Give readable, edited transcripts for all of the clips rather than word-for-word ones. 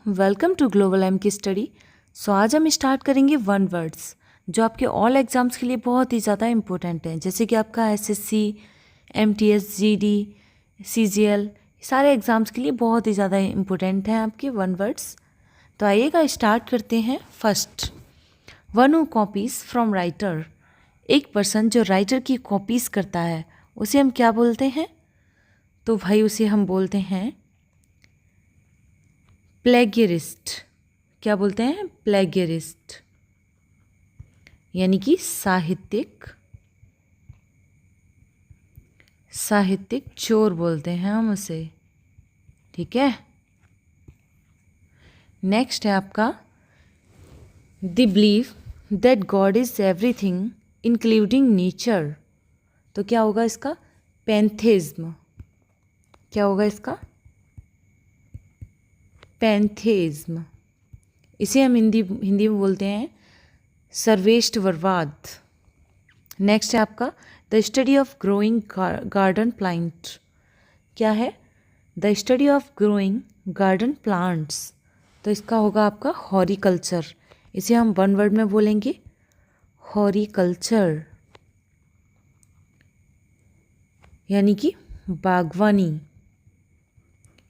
Welcome to global M की study. सो आज हम स्टार्ट करेंगे वन वर्ड्स जो आपके ऑल एग्ज़ाम्स के लिए बहुत ही ज़्यादा इंपॉर्टेंट हैं, जैसे कि आपका एसएससी, एमटीएस, जीडी, सीजीएल, सारे एग्ज़ाम्स के लिए बहुत ही ज़्यादा इंपॉर्टेंट हैं आपके वन वर्ड्स। तो आइएगा स्टार्ट करते हैं। First, one who copies from writer. एक पर्सन जो राइटर की कॉपीज़ करता है उसे हम क्या बोलते हैं? तो भाई उसे हम बोलते हैं प्लेगियरिस्ट। क्या बोलते हैं? प्लेगियरिस्ट, यानी कि साहित्यिक चोर बोलते हैं हम उसे। ठीक है। नेक्स्ट है आपका the believe that God is everything including nature. तो क्या होगा इसका? पैंथेज्म। क्या होगा इसका? पैंथेज्म। इसे हम हिंदी में बोलते हैं सर्वेष्टवरवाद। नेक्स्ट है आपका the study of growing garden plant. क्या है? The study of growing garden plants. तो इसका होगा आपका हॉरिकल्चर। इसे हम वन वर्ड में बोलेंगे हॉरिकल्चर, यानी कि बागवानी।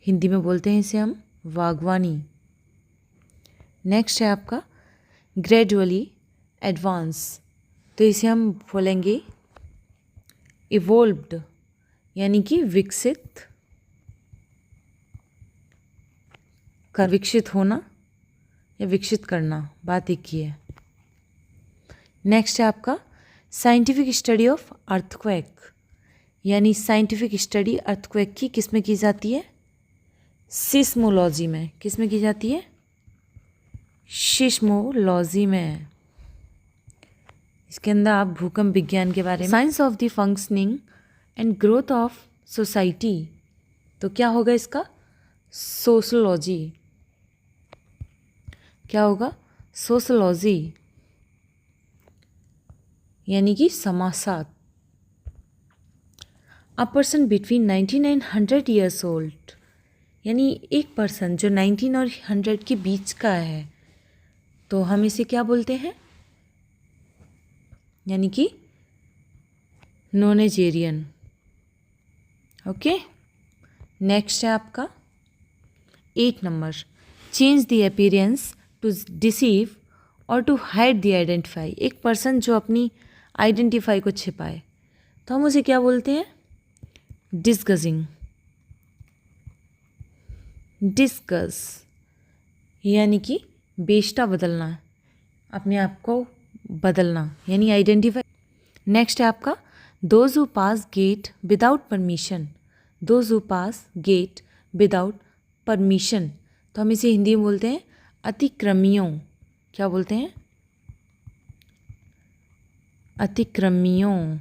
हिंदी में बोलते हैं इसे हम बागवानी। नेक्स्ट है आपका ग्रेजुअली एडवांस। तो इसे हम बोलेंगे इवोल्व्ड, यानी कि विकसित होना या विकसित करना, बात एक ही है। नेक्स्ट है आपका साइंटिफिक स्टडी ऑफ अर्थक्वेक, यानी साइंटिफिक स्टडी अर्थक्वेक की किस में की जाती है? सिस्मोलॉजी में। किस में की जाती है? सिस्मोलॉजी में। इसके अंदर आप भूकंप विज्ञान के बारे में, science of the functioning and growth of society. तो क्या होगा इसका? सोशोलॉजी। क्या होगा? सोशोलॉजी, यानी कि समाजशास्त्र। A person between 19 and 100 years old, यानी एक पर्सन जो 19 और 100 के बीच का है, तो हम इसे क्या बोलते हैं? यानी कि नोनेजेरियन। ओके। नेक्स्ट है आपका 8 number, change the appearance to deceive और टू हाइड द आइडेंटिफाई। एक पर्सन जो अपनी आइडेंटिफाई को छिपाए, तो हम उसे क्या बोलते हैं? डिस्गजिंग। डिस्गस, यानी कि बेशता बदलना, अपने आप को बदलना, यानी आइडेंटिफाई। नेक्स्ट है आपका those who pass gate without permission. Those who pass gate without permission. तो हम इसे हिंदी में बोलते हैं अतिक्रमियों। क्या बोलते हैं? अतिक्रमियों।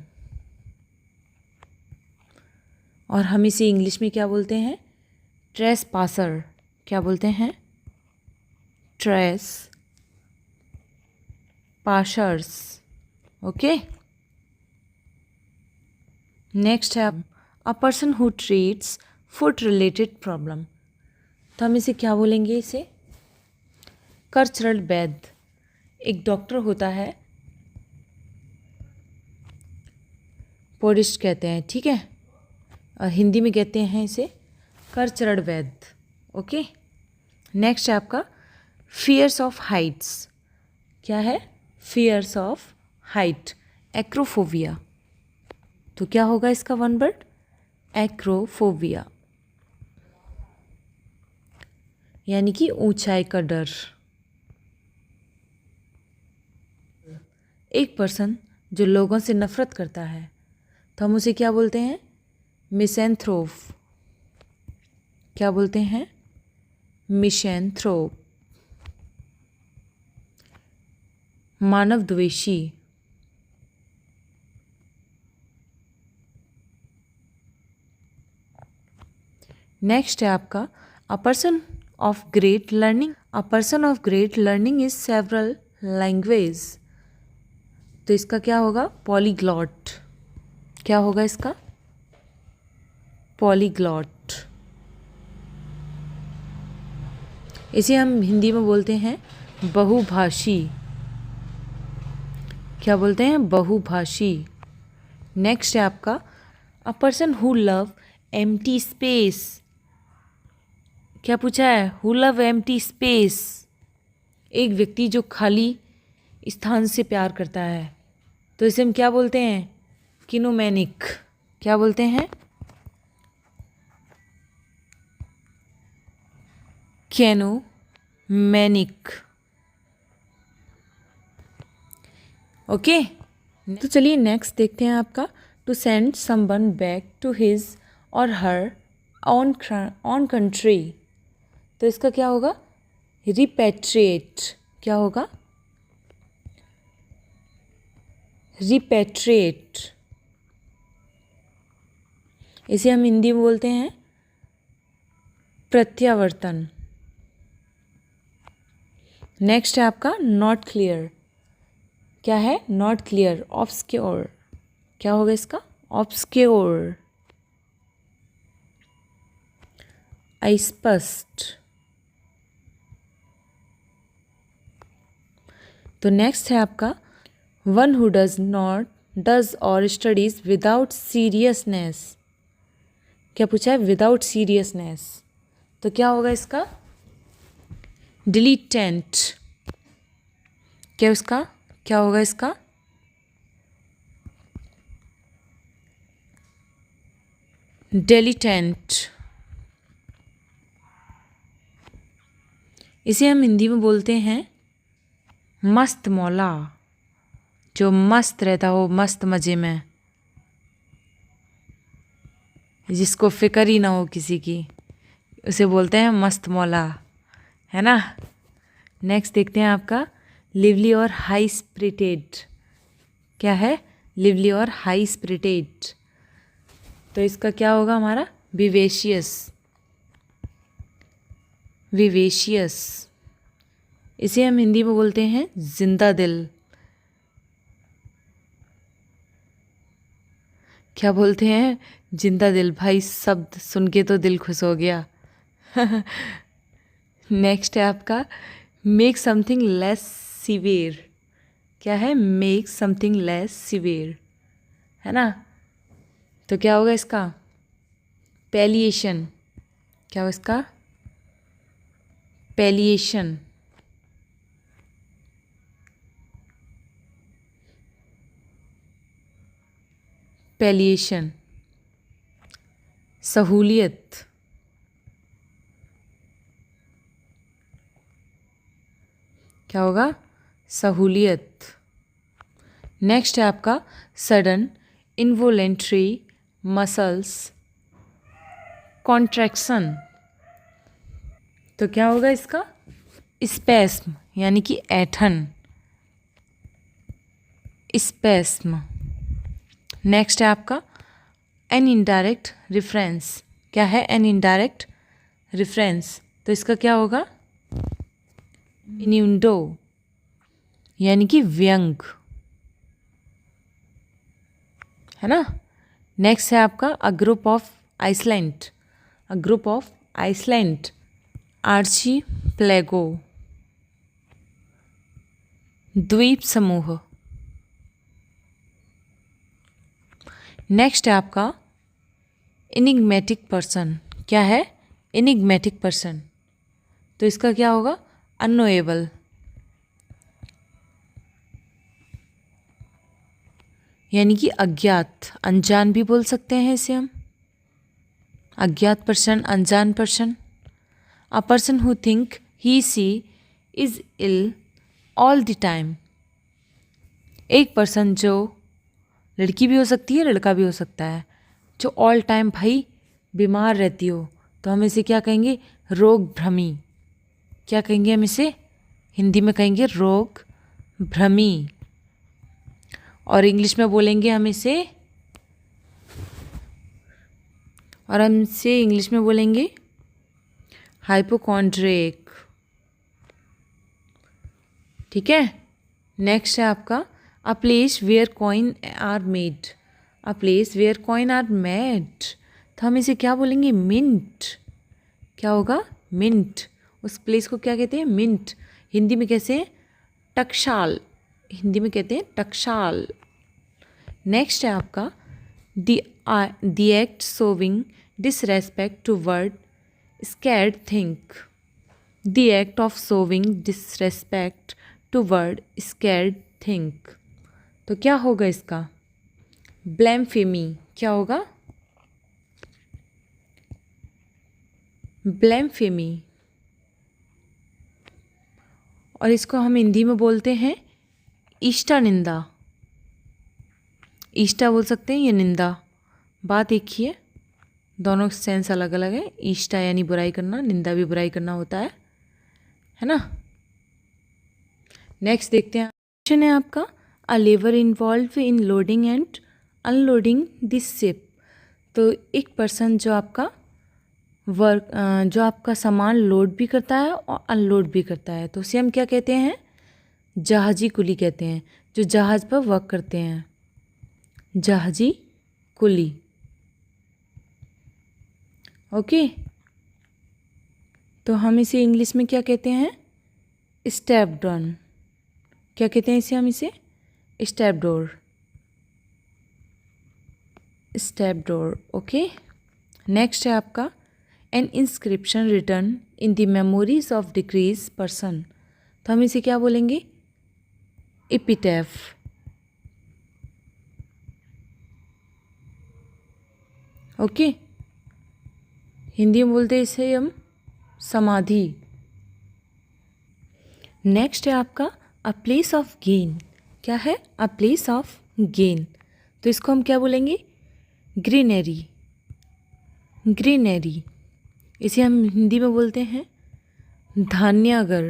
और हम इसे इंग्लिश में क्या बोलते हैं? Trace passer. क्या बोलते हैं? ट्रेस पाशर्स। ओके। नेक्स्ट है अ person who treats food related problem. तो हम इसे क्या बोलेंगे? इसे कल्चरल वैद्य। एक डॉक्टर होता है, पोडिस्ट कहते हैं, ठीक है, और हिंदी में कहते हैं इसे कल्चरल वैद्य। ओके। नेक्स्ट है आपका फियर्स ऑफ हाइट्स। क्या है? Fears of height, acrophobia. तो क्या होगा इसका वन वर्ड? एक्रोफोबिया, यानी कि ऊंचाई का डर। एक पर्सन जो लोगों से नफरत करता है, तो हम उसे क्या बोलते हैं? मिसैंथ्रोप। क्या बोलते हैं? मिसैंथ्रोप, मानव द्वेषी। नेक्स्ट है आपका a person of great learning. A person of great learning is several language. तो इसका क्या होगा? पॉलीग्लॉट। क्या होगा इसका? पॉलीग्लॉट। इसे हम हिंदी में बोलते हैं बहुभाषी। क्या बोलते हैं? बहुभाषी। नेक्स्ट है आपका अ person who love empty space. क्या पूछा है? Who love empty space. एक व्यक्ति जो खाली स्थान से प्यार करता है, तो इसे हम क्या बोलते हैं? किनोमैनिक। क्या बोलते हैं? कैनोमैनिक। ओके, तो चलिए नेक्स्ट देखते हैं आपका to send someone back to his और हर ऑन कंट्री। तो इसका क्या होगा? रिपेट्रिएट। क्या होगा? रिपेट्रिएट। इसे हम हिंदी में बोलते हैं प्रत्यावर्तन। नेक्स्ट है आपका नॉट क्लियर। क्या है? Not clear, obscure. क्या होगा इसका? ऑब्सक्योर। अस्पष्ट। तो नेक्स्ट है आपका वन हु डज और स्टडीज विदाउट सीरियसनेस। क्या पूछा है? Without seriousness. तो क्या होगा इसका? डिलीटेंट। क्या होगा इसका? डिलीटेंट। इसे हम हिंदी में बोलते हैं मस्त मौला। जो मस्त रहता हो, मस्त मज़े में, जिसको फिक्र ही ना हो किसी की, उसे बोलते हैं मस्त मौला, है ना। नेक्स्ट देखते हैं आपका लिवली और हाई स्पिरिटेड। क्या है? लिवली और हाई स्पिरिटेड। तो इसका क्या होगा हमारा? विवेशियस। विवेशियस। इसे हम हिंदी में बोलते हैं जिंदा दिल। क्या बोलते हैं? जिंदा दिल। भाई शब्द सुन के तो दिल खुश हो गया। नेक्स्ट है आपका मेक समथिंग लेस सीवियर। क्या है? मेक समथिंग लेस सीवियर, है ना। तो क्या होगा इसका? पैलिएशन। क्या होगा इसका? पैलिएशन। पैलिएशन। सहूलियत। क्या होगा? सहूलियत। नेक्स्ट है आपका सडन इनवोलेंट्री मसल्स कॉन्ट्रैक्शन। तो क्या होगा इसका? स्पैस्म, यानी कि ऐठन। स्पैस्म। नेक्स्ट है आपका एन इनडायरेक्ट रिफरेंस। क्या है? An indirect reference. तो इसका क्या होगा? इन्यूंडो, यानी कि व्यंग, है ना। नेक्स्ट है आपका a group of island. A group of island archipelago, द्वीप समूह। नेक्स्ट है आपका इनिग्मेटिक पर्सन। क्या है? Enigmatic person. तो इसका क्या होगा? अननोएबल, यानी कि अज्ञात, अनजान भी बोल सकते हैं इसे हम। अज्ञात पर्सन, अनजान person. A person who think he she is ill all the time. एक पर्सन जो लड़की भी हो सकती है, लड़का भी हो सकता है, जो ऑल टाइम भाई बीमार रहती हो, तो हम इसे क्या कहेंगे? रोग भ्रमी। क्या कहेंगे हम इसे? हिंदी में कहेंगे रोग भ्रमी। और इंग्लिश में बोलेंगे हम इसे, और हम इसे इंग्लिश में बोलेंगे हाइपोकॉन्ड्रिक। ठीक है। नेक्स्ट है आपका a place where coin are made. A place where coin are made. तो हम इसे क्या बोलेंगे? मिंट। क्या होगा? मिंट। उस प्लेस को क्या कहते हैं? मिंट। हिंदी में कैसे हैं? टकशाल। हिंदी में कहते हैं टकशाल। नेक्स्ट है आपका the act showing disrespect toward sacred thing. The act of showing disrespect toward sacred thing. तो क्या होगा इसका? ब्लैमफेमी। क्या होगा? ब्लैमफेमी। और इसको हम हिंदी में बोलते हैं इष्टा निंदा। इष्टा बोल सकते हैं या निंदा, बात एक ही है, दोनों सेंस अलग अलग है। इष्टा यानी बुराई करना, निंदा भी बुराई करना होता है ना। नेक्स्ट देखते हैं, क्वेश्चन है आपका अ labour involve in loading and unloading this ship. तो एक पर्सन जो आपका जो आपका सामान लोड भी करता है और अनलोड भी करता है, तो उसे हम क्या कहते हैं? जहाजी कुली कहते हैं, जो जहाज़ पर वर्क करते हैं, जहाजी कुली। ओके, तो हम इसे इंग्लिश में क्या कहते हैं? स्टेपडॉन। क्या कहते हैं इसे? हम इसे स्टेपडोर। स्टेपडोर। ओके, नेक्स्ट है आपका N inscription return in the memories of decrease person. तो हम इसे क्या बोलेंगे? एपिटैफ। ओके, हिंदी में बोलते हैं इसे हम समाधि। नेक्स्ट है आपका अ प्लेस ऑफ गेन। क्या है? A place of gain. तो इसको हम क्या बोलेंगे? ग्रीनरी। ग्रीनरी। इसे हम हिंदी में बोलते हैं धान्यागार।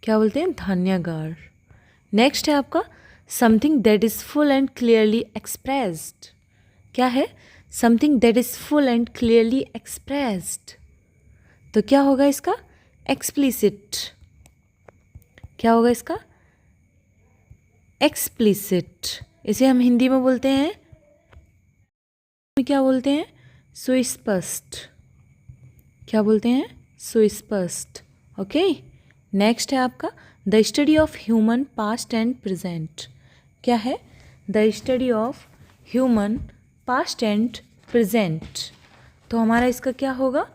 क्या बोलते हैं? धान्यागार। नेक्स्ट है आपका something that is full and clearly expressed. क्या है? Something that is full and clearly expressed. तो क्या होगा इसका? एक्सप्लिसिट। क्या होगा इसका? एक्सप्लिसिट। इसे हम हिंदी में बोलते हैं, क्या बोलते हैं? सुस्पष्ट। क्या बोलते हैं? सुस्पष्ट। ओके, नेक्स्ट है आपका the study of human past and present. क्या है? The study of human past and present. तो हमारा इसका क्या होगा?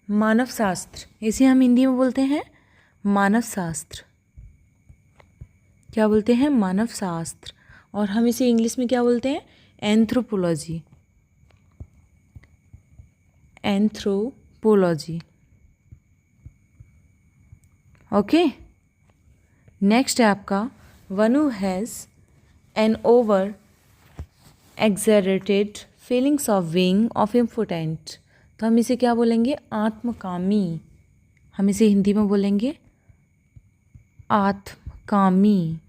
मानव शास्त्र। इसे हम हिंदी में बोलते हैं मानव शास्त्र। क्या बोलते हैं? मानव शास्त्र। और हम इसे इंग्लिश में क्या बोलते हैं? एंथ्रोपोलॉजी। एंथ्रोपोलॉजी। ओके, नेक्स्ट है आपका one who has an over exaggerated feelings of being of important. तो हम इसे क्या बोलेंगे? आत्मकामी। हम इसे हिंदी में बोलेंगे आत्मकामी।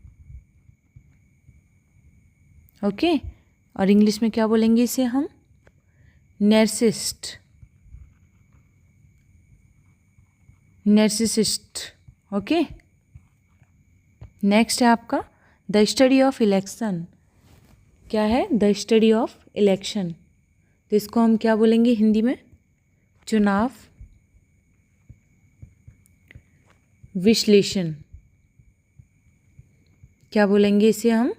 ओके, और इंग्लिश में क्या बोलेंगे इसे हम? नैर्सिस्ट। नैर्सिसिस्ट। ओके, नेक्स्ट है आपका द स्टडी ऑफ इलेक्शन। क्या है? The study of election. तो इसको हम क्या बोलेंगे हिंदी में? चुनाव विश्लेषण। क्या बोलेंगे इसे हम?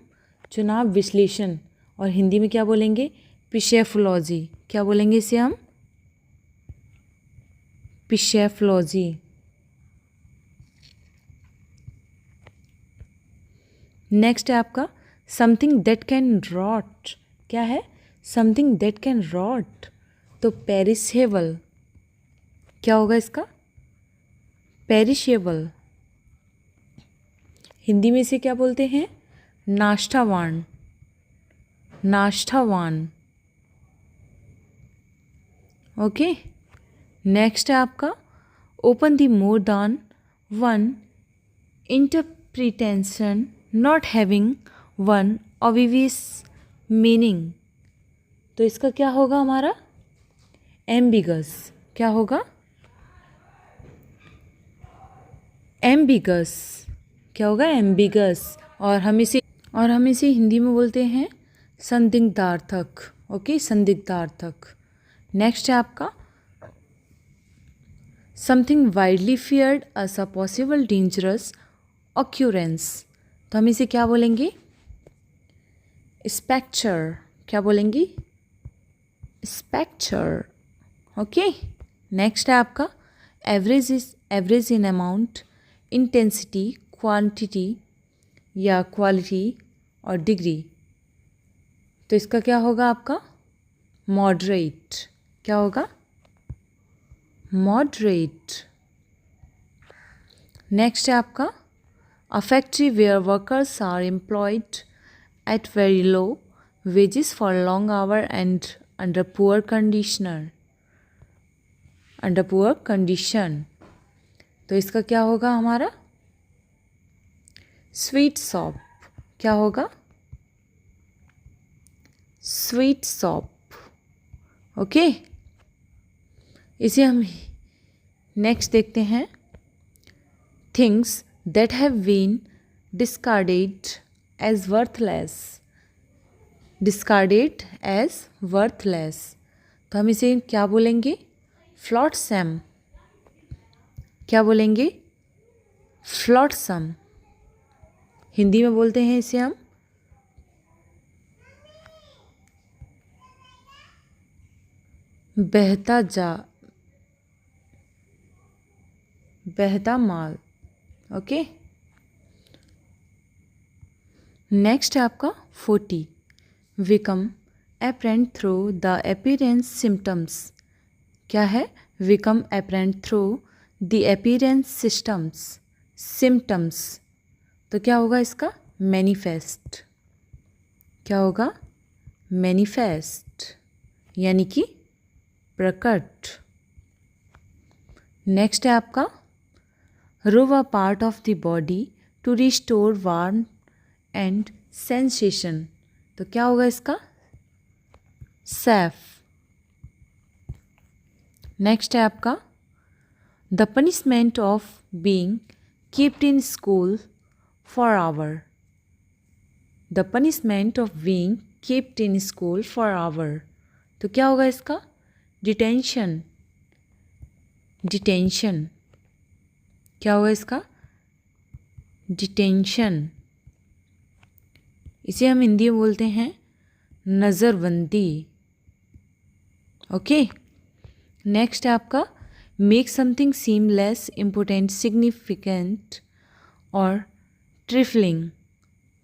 चुनाव विश्लेषण। और हिंदी में क्या बोलेंगे? पिशेफोलॉजी। क्या बोलेंगे इसे हम? पिशेफोलॉजी। नेक्स्ट है आपका समथिंग दैट कैन रॉट। क्या है? Something that can rot. तो पेरिशेबल। क्या होगा इसका? पेरिशेबल। हिंदी में इसे क्या बोलते हैं? नाश्तावान। नाश्तावान। ओके, नेक्स्ट है आपका open the more than one interpretation not having one obvious meaning. तो इसका क्या होगा हमारा? एम्बिगस। क्या होगा? एम्बिगस। क्या होगा? एम्बिगस। और हम इसे हिंदी में बोलते हैं संदिग्धार्थक। ओके, संदिग्धार्थक। नेक्स्ट है आपका something widely feared as a possible dangerous occurrence, तो हम इसे क्या बोलेंगे? स्पेक्चर। क्या बोलेंगे? स्पेक्चर। ओके। नेक्स्ट है आपका average in amount, intensity, quantity या क्वालिटी और डिग्री, तो इसका क्या होगा आपका? मॉडरेट। क्या होगा? मॉडरेट। नेक्स्ट है आपका a factory where workers are employed at very low wages for long hour and under poor condition, तो इसका क्या होगा हमारा? Sweet shop. क्या होगा? Sweet shop. ओके। इसे हम नेक्स्ट देखते हैं। Things that have been discarded as worthless. Discarded as worthless, तो हम इसे क्या बोलेंगे? फ्लॉटसम। क्या बोलेंगे? फ्लॉटसम। हिंदी में बोलते हैं इसे हम बहता माल। ओके। नेक्स्ट है आपका 40, become apparent through the appearance symptoms. क्या है? Become apparent through the appearance symptoms, तो क्या होगा इसका? मैनिफेस्ट। क्या होगा? मैनिफेस्ट, यानी कि प्रकट। नेक्स्ट है आपका rub a part of the body to restore warm and sensation, तो क्या होगा इसका? सैफ। नेक्स्ट है आपका the punishment of being keeped in school for hour. The punishment of being keeped in school for hour, तो क्या होगा इसका? डिटेंशन। डिटेंशन। क्या होगा इसका? डिटेंशन। इसे हम हिंदी में बोलते हैं नज़रबंदी। ओके। नेक्स्ट है आपका मेक समथिंग सीम लेस इम्पोर्टेंट, सिग्निफिकेंट और ट्रिफलिंग,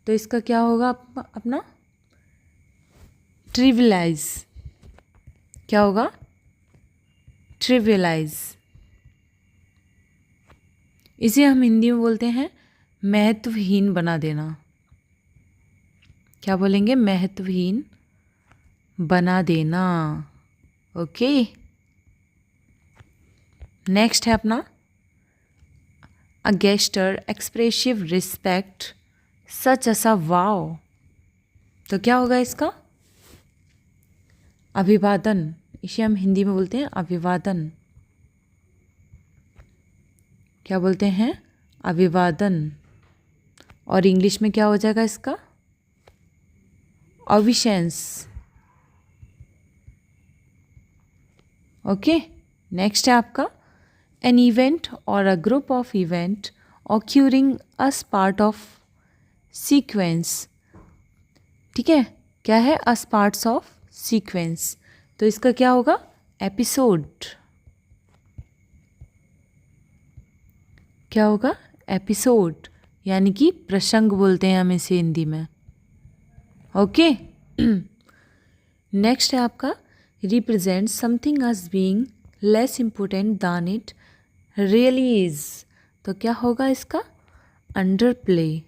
तो इसका क्या होगा अपना? ट्रिविलाइज। क्या होगा? ट्रिविलाइज। इसे हम हिंदी में बोलते हैं महत्वहीन बना देना। क्या बोलेंगे? महत्वहीन बना देना। ओके। नेक्स्ट है अपना अ गेस्टर एक्सप्रेसिव रिस्पेक्ट सच असा वाव, तो क्या होगा इसका? अभिवादन। इसे हम हिंदी में बोलते हैं अभिवादन। क्या बोलते हैं? अभिवादन। और इंग्लिश में क्या हो जाएगा इसका? ओविशेंस। ओके। नेक्स्ट है आपका एन इवेंट और a group of event occurring as part of sequence. ठीक है, क्या है? अस पार्ट्स ऑफ सीक्वेंस, तो इसका क्या होगा? एपिसोड। क्या होगा? एपिसोड, यानी कि प्रसंग बोलते हैं हम इसे हिंदी में। ओके। नेक्स्ट है आपका represent something as being less important than it really is, तो क्या होगा इसका? Underplay.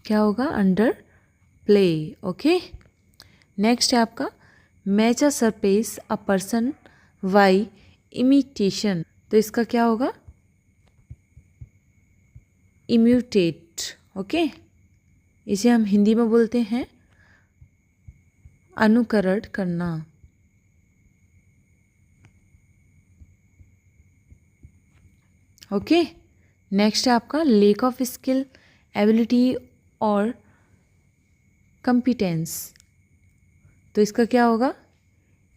क्या होगा? Underplay. ओके। नेक्स्ट है आपका match a surpass a person by imitation, तो इसका क्या होगा? इम्यूटेट। ओके। इसे हम हिंदी में बोलते हैं अनुकरण करना। ओके। नेक्स्ट है आपका लेक ऑफ स्किल, एबिलिटी और कंपिटेंस, तो इसका क्या होगा?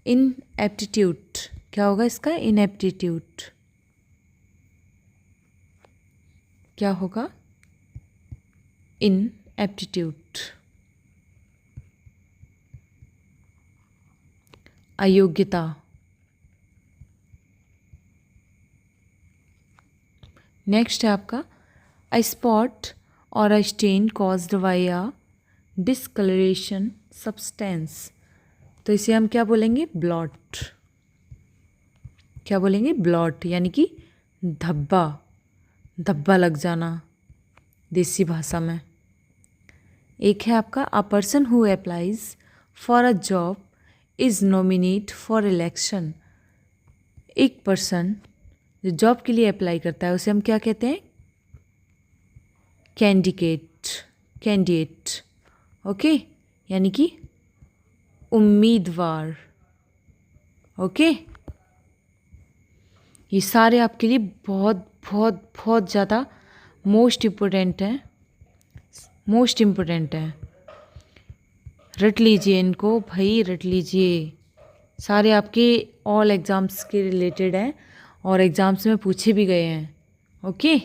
इनएप्टीट्यूड। क्या होगा इसका? इनएप्टीट्यूड। क्या होगा? इनएप्टीट्यूड, अयोग्यता। नेक्स्ट है आपका अ स्पॉट और a stain caused by a discoloration substance. तो इसे हम क्या बोलेंगे? ब्लॉट। क्या बोलेंगे? ब्लॉट, यानी कि धब्बा, धब्बा लग जाना देसी भाषा में। एक है आपका अ person who applies for a job is nominate for election. एक पर्सन जो जॉब के लिए अप्लाई करता है उसे हम क्या कहते हैं? कैंडिडेट। कैंडिडेट, ओके, यानी कि उम्मीदवार। ओके, ये सारे आपके लिए बहुत बहुत बहुत ज़्यादा मोस्ट इम्पोर्टेंट हैं, मोस्ट इम्पोर्टेंट हैं। रट लीजिए इनको भाई, रट लीजिए। सारे आपके ऑल एग्ज़ाम्स के रिलेटेड हैं और एग्ज़ाम्स में पूछे भी गए हैं। ओके।